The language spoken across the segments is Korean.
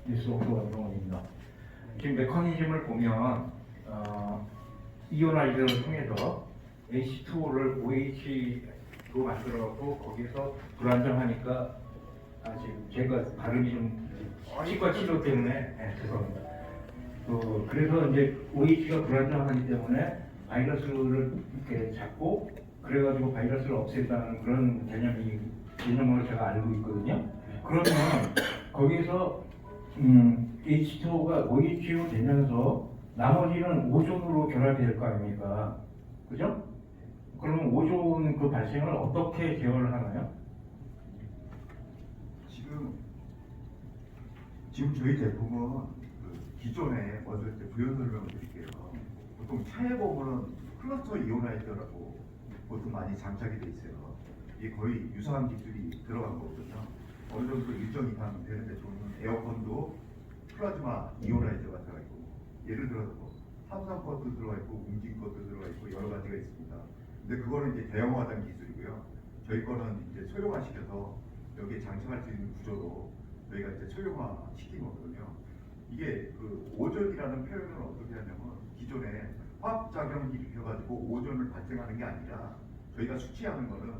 뉴스 오토원입니다. 지금 메커니즘을 보면 이온화이저를 통해서 H2O를 OH로 만들어갖고 거기서 불안정하니까 지금 제가 발음이 좀 치과 치료 때문에 죄송합니다. 그래서 이제 OH가 불안정하기 때문에 바이러스를 이렇게 잡고 그래가지고 바이러스를 없앤다는 그런 개념으로 제가 알고 있거든요. 그러면 거기서 H2O가 OH로 되면서 나머지는 오존으로 결합이 될 거 아닙니까? 그죠? 그러면 오존 그 발생을 어떻게 제어를 하나요? 지금 저희 제품은 기존에 먼저 이제 부연 설명을 드릴게요. 보통 차에 보면은 클러스터 이오나이저라고 보통 많이 장착이 돼 있어요. 이게 거의 유사한 기술이 들어간 거거든요. 어느 정도 일정 이상 되는데 저는 에어컨도 플라즈마 이오나이저가 들어가 있고, 예를 들어서 삼성 것도 들어가 있고, 웅진 것도 들어가 있고 여러 가지가 있습니다. 근데 그거는 이제 대형화된 기술이고요. 저희 거는 이제 소형화 시켜서 여기에 장착할 수 있는 구조로 저희가 이제 소형화 시킨 거거든요. 이게 그 오존이라는 표현을 어떻게 하냐면 기존에 화학작용을 일으켜가지고 오존을 발생하는 게 아니라 저희가 수치하는 거는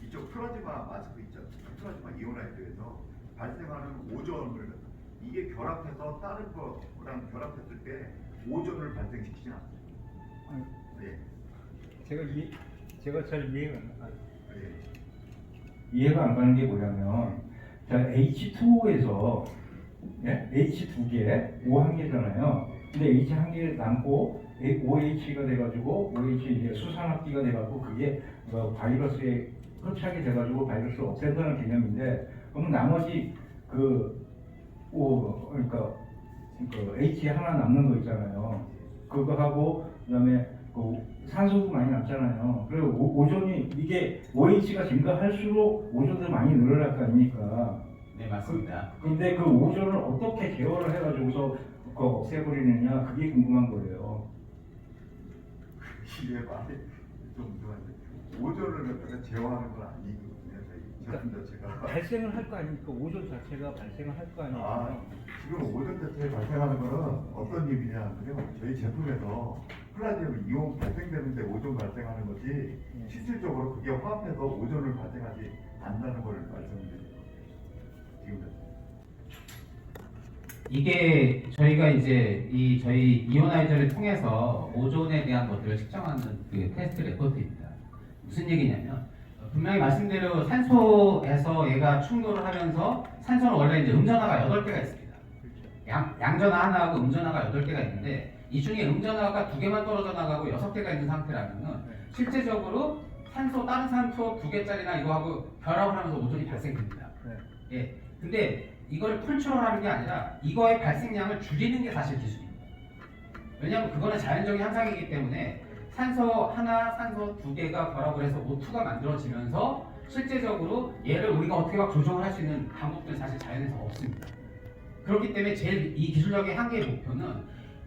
이쪽 플라즈마 마스크 있죠. 플라즈마 이오나이트에서 발생하는 오존을 이게 결합해서 다른 거랑 결합했을 때 오존을 발생시키진 않아요. 네. 제가 잘 이해가 안 가요. 네. 이해가 안 가는 게 뭐냐면 H2O에서 H2개, O 한 개잖아요. 근데 H 한 개 남고 OH가 돼가지고 OH 이제 수산화기가 돼가지고 그게 바이러스에 흡착이 돼가지고 바이러스를 없앤다는 개념인데 그러면 나머지 그러니까 그 H 하나 남는 거 있잖아요. 그거 하고 그다음에 그 산소도 많이 남잖아요. 그리고 오존이 이게 OH가 증가할수록 오존도 많이 늘어날 거 아닙니까? 네, 맞습니다. 근데 그 오존을 어떻게 제어를 해가지고서 그거 없애버리느냐 그게 궁금한 거예요. 이게 말이 좀 이상한데 오존을 갖다가 제어하는 건 아니거든요. 저희 제품 자체가. 발생을 할 거 아닙니까? 오존 자체가 발생을 할 거 아닙니까? 지금 오존 자체에 발생하는 거는 어떤 의미냐면요. 저희 제품에서 플라디움 이온 발생되는데 오존 발생하는 거지 실질적으로 그게 화합해서 오존을 발생하지 않는다는 걸 말씀드리는 거예요. 지금 이게 저희가 이제 저희 이오나이저를 통해서 오존에 대한 것들을 측정하는 그 테스트 레포트입니다. 무슨 얘기냐면 분명히 말씀대로 산소에서 얘가 충돌을 하면서 산소는 원래 이제 음전화가 8개가 있습니다. 양전화 하나하고 음전화가 8개가 있는데 이 중에 음전화가 2개만 떨어져 나가고 6개가 있는 상태라면은 실제적으로 다른 산소 2개짜리나 이거하고 결합을 하면서 오존이 발생됩니다. 예. 근데 이걸 컨트롤하는 게 아니라 이거의 발생량을 줄이는 게 사실 기술입니다. 왜냐하면 그거는 자연적인 현상이기 때문에 산소 하나, 산소 2개가 결합을 해서 O2가 만들어지면서 실제적으로 얘를 우리가 어떻게 막 조정을 할 수 있는 방법들은 사실 자연에서 없습니다. 그렇기 때문에 제일 이 기술력의 한계의 목표는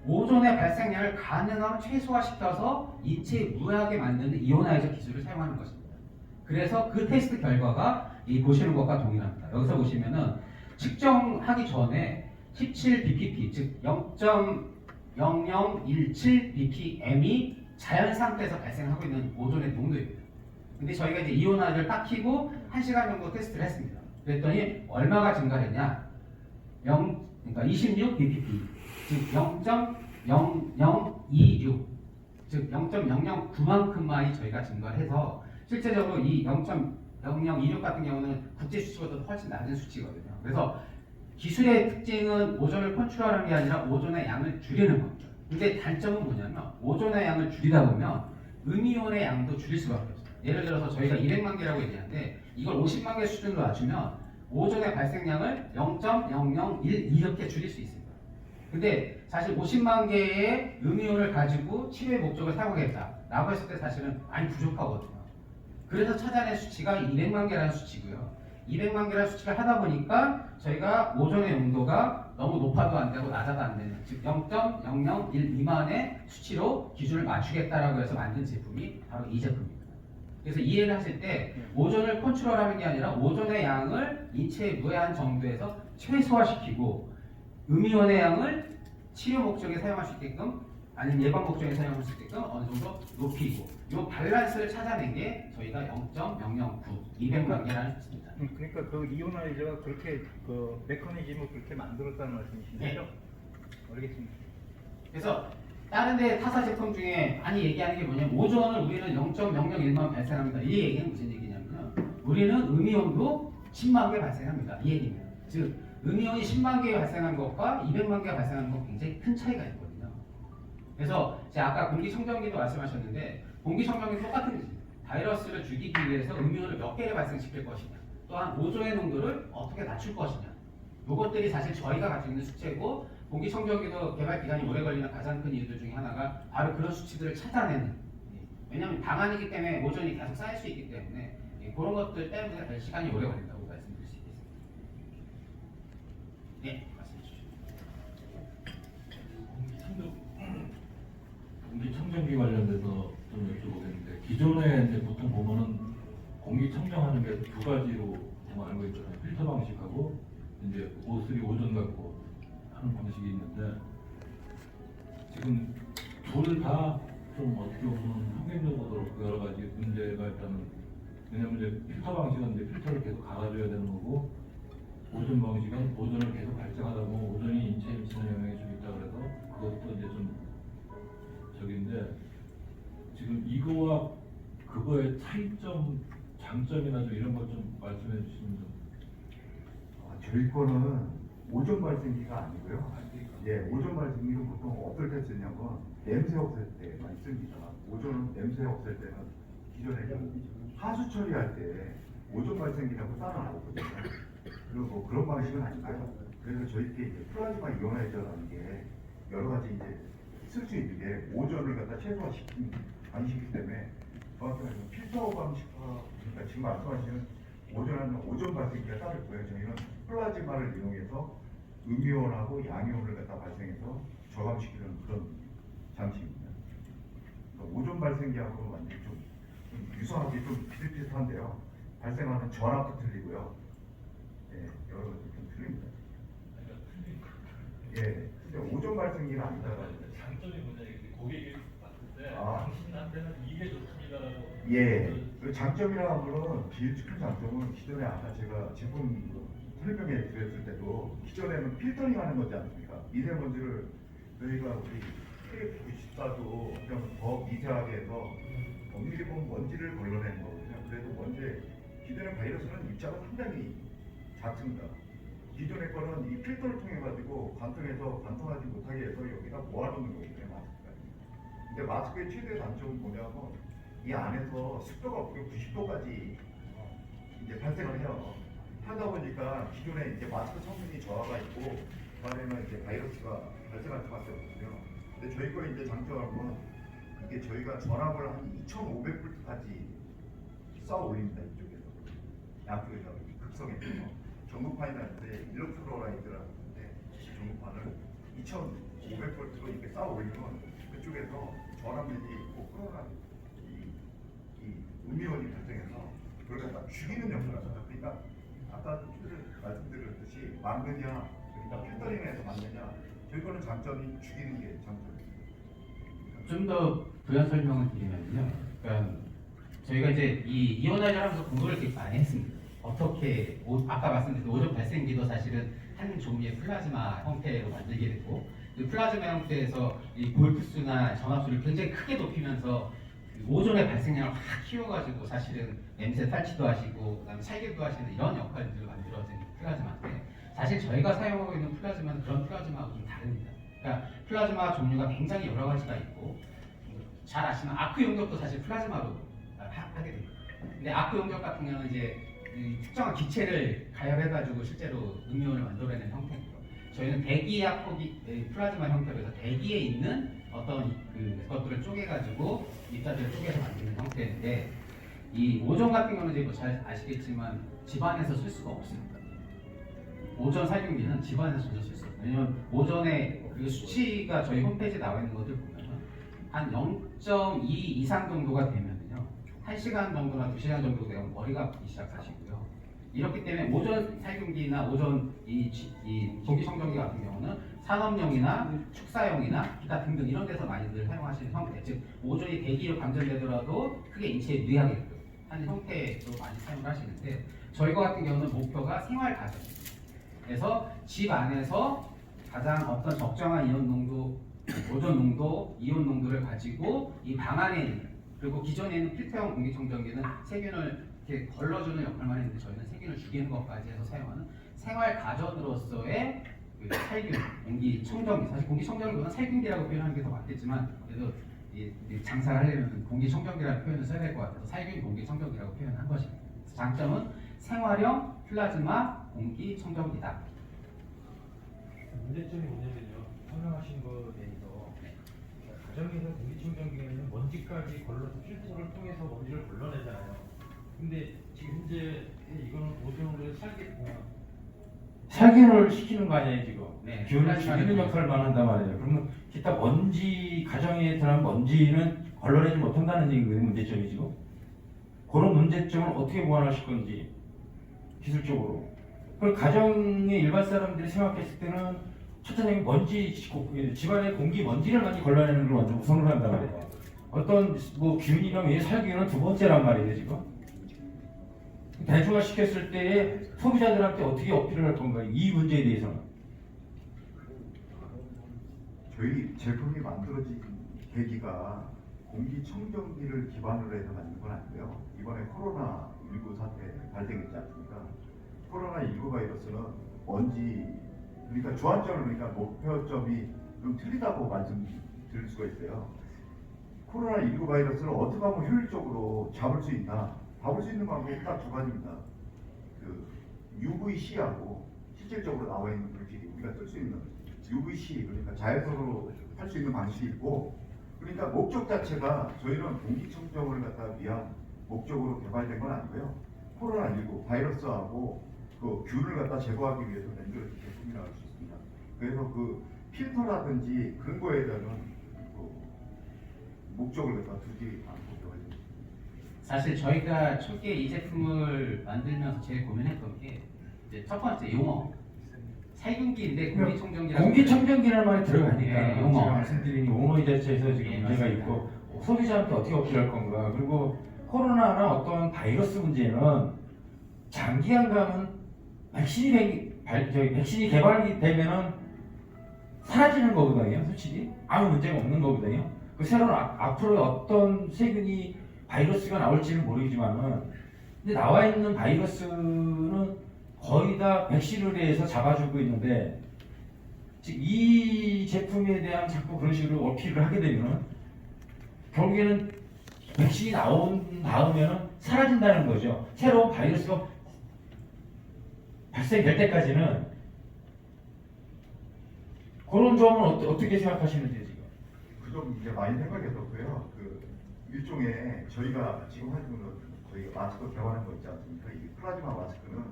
오존의 발생량을 가능하면 최소화시켜서 인체에 무해하게 만드는 이오나이저 기술을 사용하는 것입니다. 그래서 그 테스트 결과가 이 보시는 것과 동일합니다. 여기서 보시면은 측정하기 전에 17 bpp 즉 0.0017 ppm이 자연 상태에서 발생하고 있는 오존의 농도입니다. 근데 저희가 이제 이온화를 딱 켜고 1시간 정도 테스트를 했습니다. 그랬더니 얼마가 증가했냐? 그러니까 26 bpp 즉 0.0026 즉 0.009만큼만이 저희가 증가해서 실제적으로 이 0.0026 같은 경우는 국제 수치보다 훨씬 낮은 수치거든요. 그래서 기술의 특징은 오존을 컨트롤하는 게 아니라 오존의 양을 줄이는 겁니다. 근데 단점은 뭐냐면 오존의 양을 줄이다 보면 음이온의 양도 줄일 수밖에 없어요. 예를 들어서 저희가 200만 개라고 얘기하는데 이걸 50만 개 수준으로 낮추면 오존의 발생량을 0.001 이렇게 줄일 수 있습니다. 근데 사실 50만 개의 음이온을 가지고 치료의 목적을 사용하겠다라고 했을 때 사실은 많이 부족하거든요. 그래서 찾아낸 수치가 200만 개라는 수치고요. 200만 개라는 수치를 하다 보니까 저희가 오존의 용도가 너무 높아도 안 되고 낮아도 안 되는 즉 0.001 미만의 수치로 기준을 맞추겠다라고 해서 만든 제품이 바로 이 제품입니다. 그래서 이해를 하실 때 오존을 컨트롤하는 게 아니라 오존의 양을 인체에 무해한 정도에서 최소화시키고 음이온의 양을 치료 목적에 사용할 수 있게끔 아니면 예방 목적에 사용할 수 있게끔 어느 정도 높이고 이 밸런스를 찾아낸 게 저희가 0.009 200만개라는 수치입니다. 그러니까 그 이오나이저가 그렇게 그 메커니즘을 그렇게 만들었다는 말씀이신 네. 거죠? 알겠습니다. 그래서 다른 데 타사 제품 중에 많이 얘기하는 게 뭐냐면 오존을 우리는 0.001만 발생합니다. 이 얘기는 무슨 얘기냐면 우리는 음이온도 10만 개 발생합니다. 이 얘기입니다. 즉 음이온이 10만 개 발생한 것과 200만 개 발생하는 건 굉장히 큰 차이가 있거든요. 그래서 제가 아까 공기청정기도 말씀하셨는데 공기청정기도 똑같은 거지. 바이러스를 죽이기 위해서 음이온을 몇 개를 발생시킬 것이냐 또한 오존의 농도를 어떻게 낮출 것이냐 이것들이 사실 저희가 가지고 있는 수치고 공기청정기도 개발 기간이 오래 걸리는 가장 큰 이유들 중에 하나가 바로 그런 수치들을 찾아내는 왜냐하면 방안이기 때문에 오존이 계속 쌓일 수 있기 때문에 그런 것들 때문에 시간이 오래 걸린다고 말씀드릴 수 있겠습니다. 네, 말씀해 주시죠. 공기청정기 관련돼서 좀 여쭤보겠는데 기존에 이제 보통 보면은 공기청정하는 게 두 가지로 보통 알고 있잖아요. 필터 방식하고 이제 O3 오존 갖고 하는 방식이 있는데 지금 둘 다 좀 어떻게 보면 환경적으로 여러 가지 문제가 있다는 왜냐면 이제 필터 방식은 이제 필터를 계속 갈아줘야 되는 거고 오존 방식은 오존을 계속 발생하다 보면 오존이 인체에 미치는 영향이 좀 있다 그래서 그것도 이제 좀 저기인데 지금 이거와 그거의 차이점, 장점이나 좀 이런 것 좀 말씀해 주시면 좀. 저희 거는 오존 발생기가 아니고요. 예, 오존 발생기는 보통 어떨 때 쓰냐면 냄새 없앨 때 많이 씁니다. 오존은 냄새 없앨 때는 기존에 하수 처리할 때 오존 발생기라고 따로 나오거든요. 그리고 뭐 그런 방식은 아닌가요? 그래서 저희께 이제 플라즈마 이오나이저라는 게 여러 가지 이제 쓸 수 있는 게 오존을 갖다 최소화시킨 방식이기 때문에 정확히 말하면 필터 방식과 그러니까 지금 말씀하시는 오존하는 오존 발생기가 따로 있고요. 저희는 플라즈마를 이용해서 음이온하고 양이온을 갖다 발생해서 저감시키는 그런 장치입니다. 그러니까 오존 발생기하고는 완전히 좀 유사하게 좀 비슷비슷한데요. 발생하는 전압도 틀리고요. 예, 여러 가지 좀 틀립니다. 예, 근데 오존 발생기는 아니다가 장점이 뭐냐 고객이 봤을 때 아. 당신한테는 이게 좋습니다라고. 예, 그 장점이라 하면은 제일 큰 장점은 기존에 아까 제가 제품 설명회 드렸을 때도 기존에는 필터링 하는 거지 않습니까? 미세먼지를 저희가 우리 크게 보고 싶다도 그냥 더 미세하게 해서 엄밀히 보면 먼지를 걸러내는 거거든요. 그래도 먼지 기존의 바이러스는 입자가 상당히 작습니다. 기존의 거는 이 필터를 통해 가지고 관통해서 관통하지 못하게 해서 여기다 모아놓는 거거든요. 마스크가. 근데 마스크의 최대 단점은 뭐냐면 이 안에서 습도가 무려 90도까지 이제 발생을 해요. 하다 보니까 기존에 이제 마스크 성분이 저하가 있고 그 안에는 이제 바이러스가 발생할 수밖에 없거든요. 근데 저희 거 이제 장점은 이게 저희가 전압을 한 2,500볼트까지 쌓아 올립니다. 이쪽에서 양쪽에서 극성에서 전구판이라는데 일렉트로라이트라는 건데 전구판을 2,500볼트로 이렇게 쌓아 올리면 그쪽에서 전압면이 있고 코로나 이 음이온이 발생해서 그걸 갖다 죽이는 역할을 합니다. 그러니까 아까 말씀드렸듯이 막느냐 그러니까 필터링해서 막느냐 저희 거는 장점이 죽이는 게 장점입니다. 좀 더 부연 설명을 드리면요. 그러니까 저희가 이제 이 이오나이저 하면서 공부를 되게 많이 했습니다. 어떻게 아까 말씀드린 오존 발생기도 사실은 한 종류의 플라즈마 형태로 만들게 되고 그 플라즈마 형태에서 이 볼트수나 전압수를 굉장히 크게 높이면서 오존의 발생량을 확 키워가지고 사실은 냄새 탈취도 하시고 그다음에 살균도 하시는 이런 역할들을 만들어진 플라즈마인데 사실 저희가 사용하고 있는 플라즈마는 그런 플라즈마하고 좀 다릅니다. 그러니까 플라즈마 종류가 굉장히 여러 가지가 있고 잘 아시는 아크 용접도 사실 플라즈마로 하게 됩니다. 근데 아크 용접 같은 경우는 이제 특정한 기체를 가열해가지고 실제로 음이온을 만들어내는 형태고요. 저희는 대기압 플라즈마 형태로 해서 대기에 있는 어떤 것들을 쪼개가지고 입자들을 쪼개서 만드는 형태인데 이 오존 같은 경우는 이제 뭐 잘 아시겠지만 집안에서 쓸 수가 없습니다. 오존 살균기는 집안에서 전혀 쓸 수 없어요. 왜냐면 오존의 그 수치가 저희 홈페이지에 나와 있는 것들 보면 한 0.2 이상 정도가 되면요 1시간 정도나 2시간 정도 되면 머리가 아프기 시작하시고요 이렇기 때문에 오존 살균기나 오존 이 공기청정기 같은 경우는 산업용이나 축사용이나 기타 등등 이런 데서 많이들 사용하시는 형태, 즉 오존이 대기로 방전되더라도 크게 인체에 유해하게끔 하는 형태로 많이 사용을 하시는데 저희가 같은 경우는 목표가 생활 가정에서 집 안에서 가장 어떤 적정한 이온 농도, 오존 농도, 이온 농도를 가지고 이 방 안에 있는 그리고 기존에 있는 필터형 공기청정기는 세균을 이렇게 걸러주는 역할만 했는데 저희는 세균을 죽이는 것까지 해서 사용하는 생활 가전으로서의 그 살균 공기청정기, 사실 공기청정기보다 살균기라고 표현하는 게 더 맞겠지만 그래도 이 장사를 하려면 공기청정기라는 표현을 써야 될 것 같아서 살균 공기청정기라고 표현한 것입니다. 장점은 생활형 플라즈마 공기청정기다. 문제점이 뭐냐면요. 설명하신 거에 대해서 가정에서 공기청정기에는 먼지까지 걸러서 필터를 통해서 먼지를 걸러내잖아요. 근데 지금 현재 이거는 오존으로 살균을 시키는 거 아니에요 지금? 네, 균을 죽이는 역할만 한단 말이에요. 그러면 기타 먼지 가정에 들어간 먼지는 걸러내지 못한다는 얘기거든요. 문제점이 지금. 그런 문제점을 어떻게 보완하실 건지 기술적으로. 그걸 가정의 일반 사람들이 생각했을 때는 첫째 먼지 집안의 공기 먼지를 많이 걸러내는 걸 먼저 우선으로 한단 말이에요. 어떤 뭐 균이나 왜 살균은 두 번째란 말이에요 지금. 대중화 시켰을 때에 소비자들한테 어떻게 어필을 할 건가요? 이 문제에 대해서는. 저희 제품이 만들어진 계기가 공기청정기를 기반으로 해서 만든 건 아니고요. 이번에 코로나19 사태 발생했지 않습니까? 코로나19 바이러스는 먼지, 그러니까 주안점을 그러니까 목표점이 좀 틀리다고 말씀드릴 수가 있어요. 코로나19 바이러스를 어떻게 하면 효율적으로 잡을 수 있나? 잡을 수 있는 방법이 딱 두 가지입니다. 그 UVC하고 실질적으로 나와 있는 물질이 우리가 쓸 수 있는 UVC, 그러니까 자연적으로 할 수 있는 방식이 있고, 그러니까 목적 자체가 저희는 공기청정을 갖다 위한 목적으로 개발된 건 아니고요. 코로나19 바이러스하고 그 균을 갖다 제거하기 위해서 만들어진 제품이라고 할 수 있습니다. 그래서 그 필터라든지 그런 거에 대한 그 목적을 갖다 두지 않고 개발됩니다. 사실 저희가 초기에 이 제품을 만들면서 제일 고민했던 게 이제 첫 번째 용어 살균기인데 공기청정기라고 공기청정기라는 말이 들어가니까 예, 용어. 제가 말씀드린 용어 자체에서 지금 예, 문제가 맞습니다. 있고 소비자한테 어떻게 어필할 건가. 그리고 코로나나 어떤 바이러스 문제는 장기간 가면 백신이 개발이 되면은 사라지는 거거든요. 솔직히 아무 문제가 없는 거거든요. 그 새로운 앞으로 어떤 세균이 바이러스가 나올지는 모르지만은 근데 나와 있는 바이러스는 거의 다 백신을 대해서 잡아주고 있는데 즉 이 제품에 대한 자꾸 그런 식으로 어필을 하게 되면은 결국에는 백신이 나온 다음에는 사라진다는 거죠. 새로운 바이러스가 발생될 때까지는 그런 점은 어떻게 생각하시는지 지금? 그 점 이제 많이 생각했었고요. 그 일종의 저희가 지금 하는 거는 저희가 마스크 개발한 거 있지 않습니까? 이 플라즈마 마스크는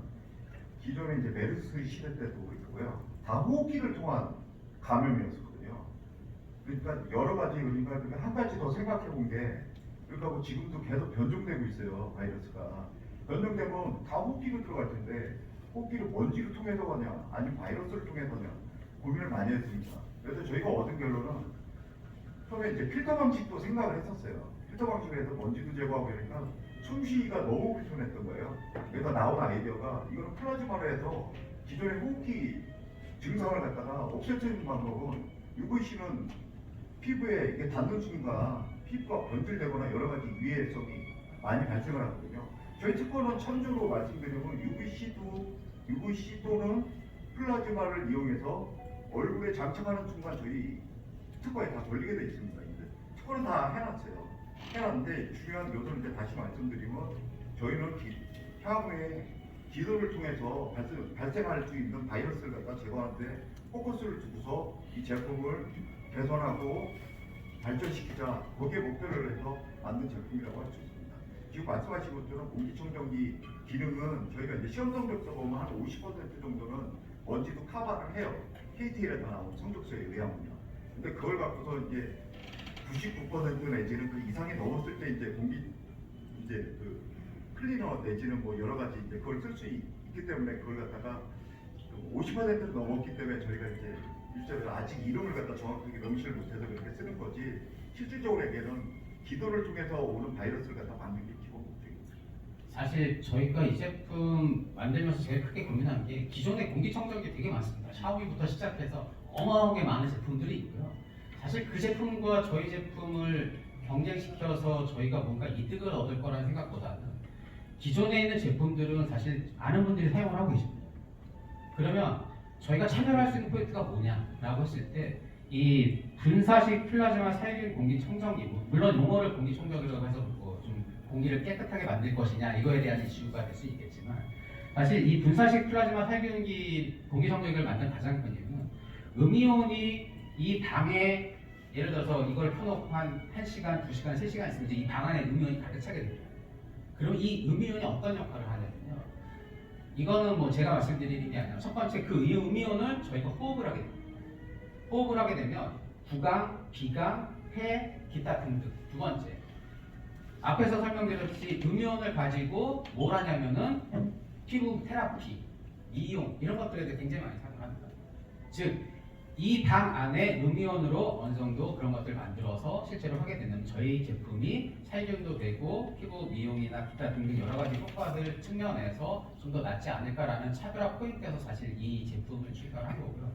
기존에 이제 메르스 시대 때도 있고요. 다 호흡기를 통한 감염이었었거든요. 그러니까 여러 가지 그러니까 한 가지 더 생각해 본 게 그러니까 뭐 지금도 계속 변종되고 있어요. 바이러스가 변종되면 다 호흡기로 들어갈 텐데 호흡기를 먼지를 통해서 가냐 아니면 바이러스를 통해서냐 고민을 많이 했습니다. 그래서 저희가 얻은 결론은 처음에 이제 필터 방식도 생각을 했었어요. 필터 방식을 해서 먼지도 제거하고 그러니까 숨쉬기가 너무 불편했던 거예요. 그래서 나온 아이디어가 이거는 플라즈마로 해서 기존의 호흡기 증상을 갖다가 없앨 수 있는 방법은 UVC는 피부에 이게 닿는 순간 피부가 번질되거나 여러 가지 위해성이 많이 발생을 하거든요. 저희 특허는 참조로 말씀드리면 UVC 또는 플라즈마를 이용해서 얼굴에 장착하는 순간 저희 특허에 다 걸리게 돼 있습니다. 이제 특허는 다 해놨는데 중요한 요소는 이제 다시 말씀드리면 저희는 향후에 기도를 통해서 발생할 수 있는 바이러스를 갖다 제거하는데 포커스를 두고서 이 제품을 개선하고 발전시키자 거기에 목표를 해서 만든 제품이라고 할 수 있습니다. 지금 말씀하신 것처럼 공기청정기 기능은 저희가 이제 시험 성적서 보면 한 50% 정도는 먼지도 커버를 해요. KTL에서 나온 성적서에 의하면요. 근데 그걸 갖고서 이제 99% 내지는 그 이상이 넘었을 때 이제 그 클리너 내지는 뭐 여러 가지 이제 그걸 쓸 수 있기 때문에 그걸 갖다가 50%를 넘었기 때문에 저희가 이제 일자로 아직 이름을 갖다 정확하게 명시를 못해서 그렇게 쓰는 거지 실질적으로 얘기는 기도를 통해서 오는 바이러스를 갖다 막는 게 기본 목적입니다. 사실 저희가 이 제품 만들면서 제일 크게 고민한 게 기존의 공기청정기 되게 많습니다. 샤워기부터 시작해서 어마어마하게 많은 제품들이 있고요. 사실 그 제품과 저희 제품을 경쟁시켜서 저희가 뭔가 이득을 얻을 거라는 생각보다는 기존에 있는 제품들은 사실 많은 분들이 사용을 하고 계십니다. 그러면 저희가 차별할 수 있는 포인트가 뭐냐라고 했을 때 이 분사식 플라즈마 살균 공기청정기, 물론 용어를 공기청정기라고 해서 좀 공기를 깨끗하게 만들 것이냐 이거에 대한 이슈가 될 수 있겠지만 사실 이 분사식 플라즈마 살균기 공기청정기를 만든 가장 큰 이유는 음이온이 이 방에 예를 들어서 이걸 켜놓고 한 1시간, 2시간, 3시간 있으면 이제 이 방 안에 음이온이 가득 차게 됩니다. 그럼 이 음이온이 어떤 역할을 하냐면요. 이거는 뭐 제가 말씀드리는 게 아니라 첫 번째 그 음이온을 저희가 호흡을 하게 됩니다. 호흡을 하게 되면 구강, 비강, 폐, 기타 등등. 두 번째, 앞에서 설명드렸듯이 음이온을 가지고 뭘 하냐면은 피부 테라피, 미용 이런 것들에 굉장히 많이 사용을 합니다. 즉, 이 방 안에 음이온으로 어느 정도 그런 것들을 만들어서 실제로 하게 되는 저희 제품이 살균도 되고 피부 미용이나 기타 등등 여러 가지 효과들 측면에서 좀 더 낫지 않을까라는 차별화 포인트에서 사실 이 제품을 출시한 거고요.